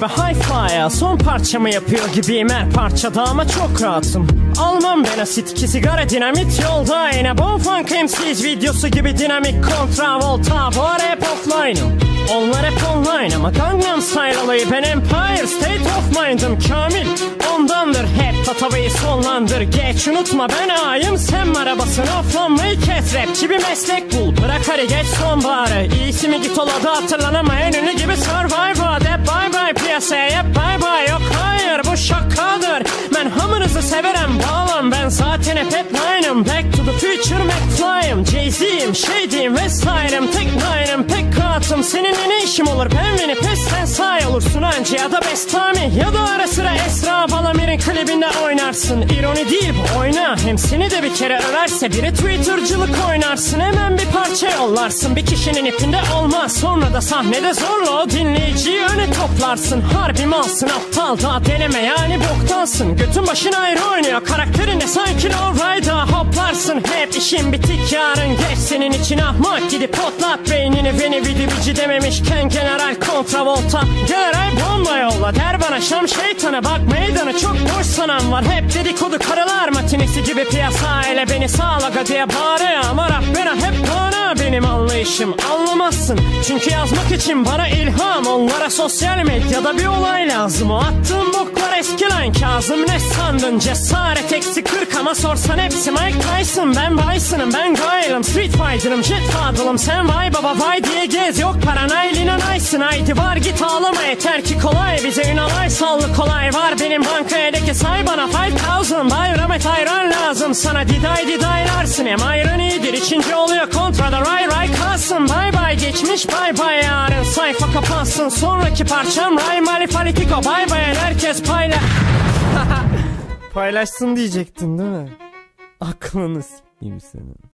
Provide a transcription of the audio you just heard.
gibi hi-fi'ya son parçamı yapıyor gibiyim her parçada ama çok rahatım. Almam ben asit ki sigara dinamit yolda yine Bonfunk MC's videosu gibi dinamik kontravolta. Bu ara hep offline'ım, onlar hep online ama Gangnam Style olayı ben Empire State of Mind'ım Kamil. Ondandır hep tatavayı sonlandır, geç unutma ben ayım sen arabasını offlanmayı kes. Rapçi bir meslek bul, bırak hadi geç sonbaharı. İyisi mi git ola da hatırlanamayan ünlü gibi Survivor de bye bye piyasaya bye bye. Yok hayır bu şakadır, ben hamınızı severim bağlam ben zaten hep headline'ım. Back to the future McFly'ım, Jay-Z'yim şeydiyim vesaire'm tek nine'ım pek rahatım. Seninle ne işim olur pemveni pes sen say olursun anca ya da Bestami ya da ara sıra Esra Balamir'in klibinde oynarsın. İroni değil bu oyna, hem seni de bir kere överse biri Twitter'cılık oynarsın. Hemen bir parça yollarsın, bir kişinin ipinde olmaz, sonra da sahnede zorla o dinleyiciyi öne toplarsın. Harbi malsın aptal daha deneme yani boktansın. Götün başın ayrı oynuyor karakterine sanki lowrider hoplarsın. Hep işin bitik yarın geç senin için ahmak gidip potlat beynini beni vidi vici dememişken general kontravolta. General bomba yolla der bana şam şeytanı, bak meydanı çok boş sanan var. Hep dedikodu karılar matinesi gibi piyasa ile beni sağlaga diye bağırıyor ama rap bana hep bana benim anlayışım anlamazsın. Çünkü yazmak için bana ilham, onlara sosyal medyada bir olay lazım. O attığım boklar eski lan Kazım, ne sandın cesaret eksi 40 ama sorsan hepsi Mike Tyson. Ben Bison'ım ben Gail'ım Street Fighter'ım Jet Fadıl'ım sen vay baba vay diye gez, yok paran aylina nice'ın haydi var git ağlama yeter ki kolay. Bize Ünalay sallı kolay var benim bankayedeki say bana 5000 bayramet ayran lazım sana diday didaylarsın. Hem ayran iyidir içince oluyor kontrada ray ray kalsın. Bay bay geçmiş bay bay yarın sayfa kapansın. Sonraki parçam ray malifalitiko bay bay herkes payla. Paylaşsın diyecektin değil mi? Aklını s**eyim senin.